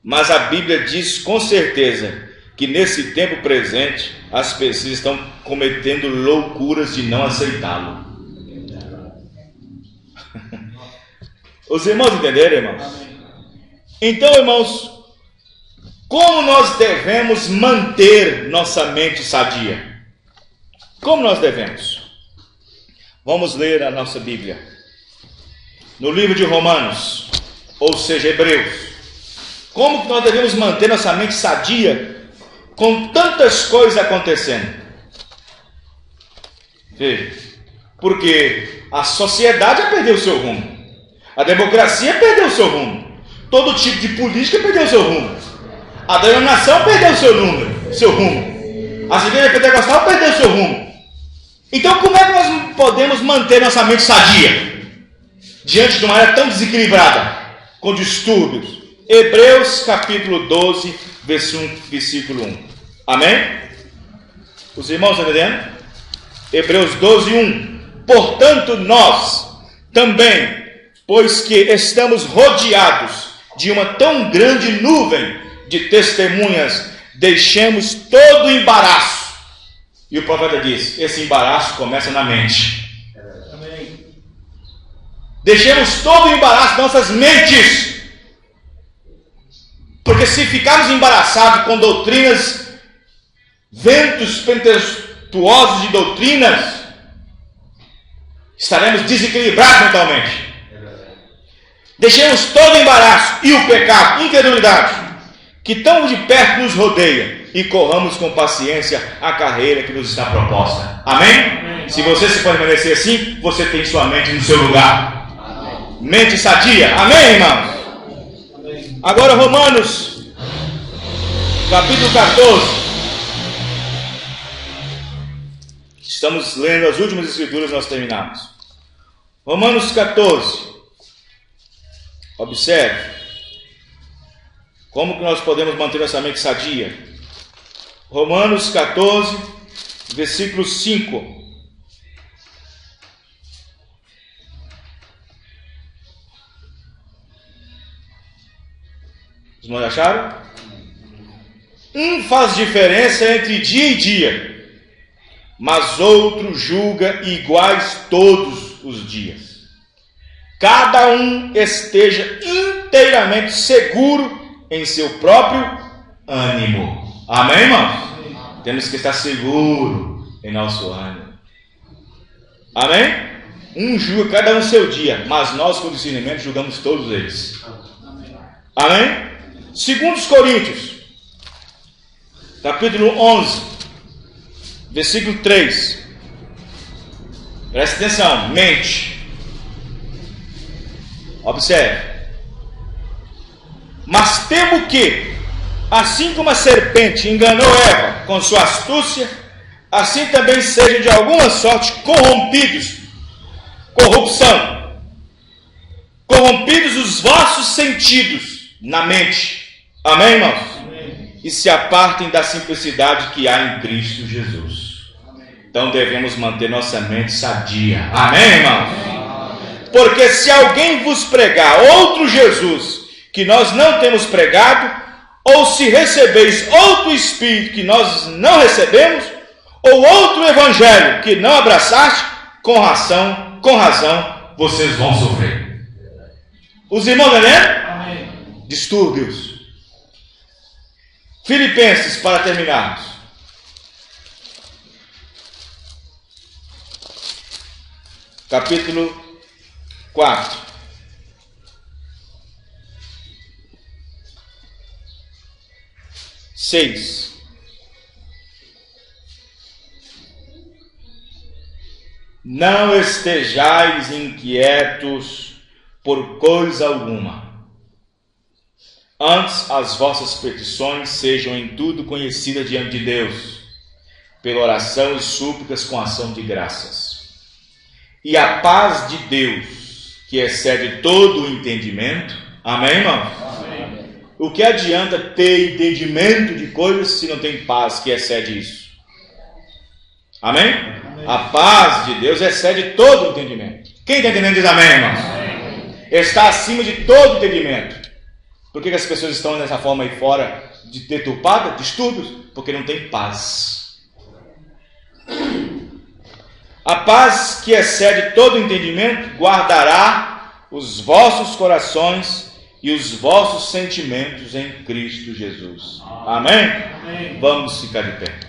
Mas a Bíblia diz com certeza que nesse tempo presente as pessoas estão cometendo loucuras de não aceitá-lo. Os irmãos entenderam, irmãos? Então, irmãos, como nós devemos manter nossa mente sadia? Como nós devemos? Vamos ler a nossa Bíblia. No livro de Romanos, ou seja, Hebreus. Como que nós devemos manter nossa mente sadia com tantas coisas acontecendo? Veja, porque a sociedade já perdeu o seu rumo. A democracia perdeu o seu rumo. Todo tipo de política perdeu o seu rumo. A denominação perdeu o seu rumo. A igreja pentecostal perdeu o seu rumo. Então como é que nós podemos manter nossa mente sadia diante de uma área tão desequilibrada, com distúrbios? Hebreus capítulo 12, versículo 1. Amém? Os irmãos estão entendendo? Hebreus 12, 1. Portanto, nós também, pois que estamos rodeados de uma tão grande nuvem de testemunhas, deixemos todo o embaraço. E o profeta diz, esse embaraço começa na mente. Amém. Deixemos todo o embaraço das nossas mentes. Porque se ficarmos embaraçados com doutrinas, ventos tempestuosos de doutrinas, estaremos desequilibrados mentalmente. Deixemos todo o embaraço e o pecado, incredulidade, que tão de perto nos rodeia, e corramos com paciência a carreira que nos está proposta. Amém? Amém. Se você se permanecer assim, você tem sua mente no seu lugar. Amém. Mente sadia. Amém, irmãos? Agora Romanos, capítulo 14. Estamos lendo as últimas escrituras, nós terminamos. Romanos 14. Observe. Como que nós podemos manter nossa mente sadia? Romanos 14, versículo 5. Os irmãos acharam? Um faz diferença entre dia e dia, mas outro julga iguais todos os dias. Cada um esteja inteiramente seguro em seu próprio ânimo. Amém, irmãos? Temos que estar seguros em nosso ânimo. Amém? Um julga cada um seu dia, mas nós com discernimento julgamos todos eles. Amém? 2 Coríntios, capítulo 11, versículo 3. Presta atenção, mente. Observe. Mas temo que, assim como a serpente enganou Eva com sua astúcia, assim também sejam de alguma sorte corrompidos os vossos sentidos na mente. Amém, irmãos? Amém. E se apartem da simplicidade que há em Cristo Jesus. Amém. Então devemos manter nossa mente sadia. Amém, irmãos? Amém. Porque se alguém vos pregar outro Jesus que nós não temos pregado, ou se recebeis outro Espírito que nós não recebemos, ou outro Evangelho que não abraçaste, com razão, vocês vão sofrer. Os irmãos, né? Amém. Distúrbios. Filipenses, para terminarmos. Capítulo 4. Seis. Não estejais inquietos por coisa alguma. Antes as vossas petições sejam em tudo conhecidas diante de Deus, pela oração e súplicas com ação de graças. E a paz de Deus, que excede todo o entendimento. Amém, irmão? Amém. O que adianta ter entendimento de coisas se não tem paz que excede isso? Amém? Amém. A paz de Deus excede todo o entendimento. Quem está entendendo diz amém, irmãos? Amém. Está acima de todo entendimento. Por que as pessoas estão dessa forma aí fora, deturpadas, distúrbios? Porque não tem paz. A paz que excede todo entendimento guardará os vossos corações e os vossos sentimentos em Cristo Jesus. Amém? Amém. Vamos ficar de pé.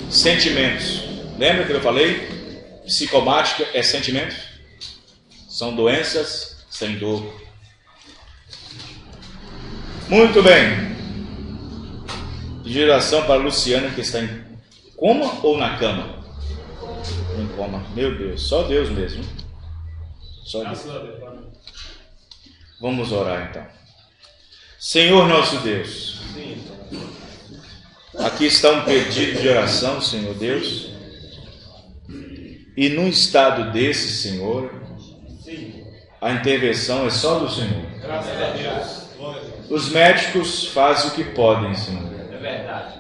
Sentimentos. Lembra que eu falei? Psicomática é sentimentos? São doenças sem dor. Muito bem. Pedir oração para a Luciana, que está em coma ou na cama? Em coma. Meu Deus, só Deus mesmo. Só Deus. Vamos orar então. Senhor nosso Deus, aqui está um pedido de oração, Senhor Deus. E num estado desse, Senhor, a intervenção é só do Senhor. Graças a Deus. Os médicos fazem o que podem, Senhor. É verdade.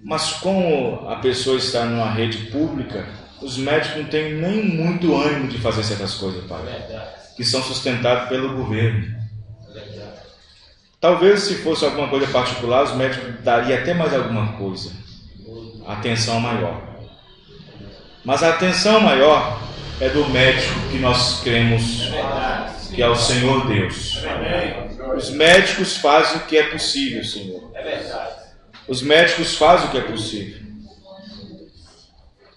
Mas como a pessoa está numa rede pública, os médicos não têm nem muito ânimo de fazer certas coisas, Pai. É verdade. Que são sustentados pelo governo. É verdade. Talvez se fosse alguma coisa particular, os médicos dariam até mais alguma coisa. Atenção maior. Mas a atenção maior é do médico que nós cremos que é o Senhor Deus. Os médicos fazem o que é possível, Senhor. É verdade. Os médicos fazem o que é possível.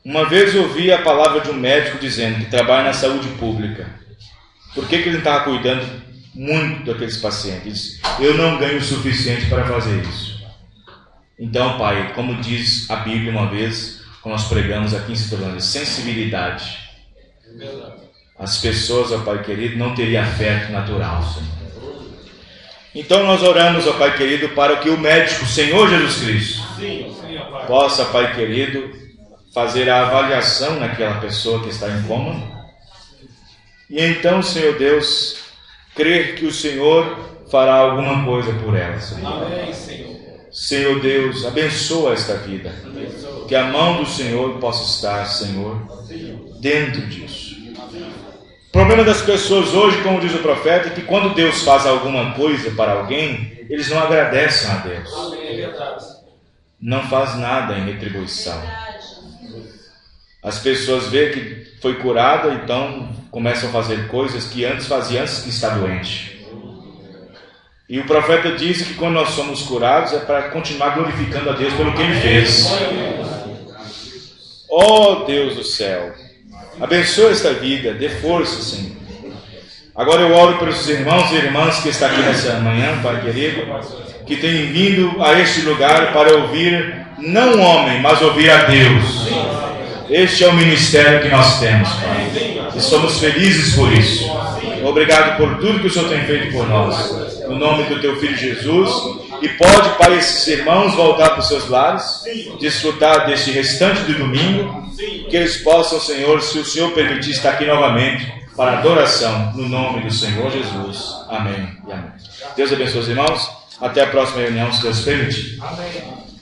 Uma vez eu ouvi a palavra de um médico dizendo que trabalha na saúde pública. Por que ele não estava cuidando muito daqueles pacientes? Eu não ganho o suficiente para fazer isso. Então, Pai, como diz a Bíblia uma vez, quando nós pregamos aqui em Citrolândia, sensibilidade. As pessoas, ó Pai querido, não teriam afeto natural, Senhor. Então nós oramos, ó Pai querido, para que o médico, Senhor Jesus Cristo, possa, Pai querido, fazer a avaliação naquela pessoa que está em coma. E então, Senhor Deus, crer que o Senhor fará alguma coisa por ela, Senhor. Amém, Senhor. Senhor Deus, abençoa esta vida. Que a mão do Senhor possa estar, Senhor, dentro disso. problema das pessoas hoje, como diz o profeta, é que quando Deus faz alguma coisa para alguém, eles não agradecem a Deus. Não faz nada em retribuição. As pessoas veem que foi curada, então começam a fazer coisas que antes fazia antes que está doente. E o profeta diz que quando nós somos curados é para continuar glorificando a Deus pelo que Ele fez. Oh Deus do céu, abençoa esta vida, dê força, Senhor. Agora eu oro pelos irmãos e irmãs que estão aqui nessa manhã, Pai querido, que têm vindo a este lugar para ouvir, não um homem, mas ouvir a Deus. Este é o ministério que nós temos, Pai, e somos felizes por isso. Obrigado por tudo que o Senhor tem feito por nós. No nome do Teu Filho Jesus. E pode, Pai, esses irmãos voltar para os seus lares, desfrutar deste restante de domingo, que eles possam, Senhor, se o Senhor permitir, estar aqui novamente para adoração, no nome do Senhor Jesus. Amém e amém. Deus abençoe os irmãos. Até a próxima reunião, se Deus permitir. Amém.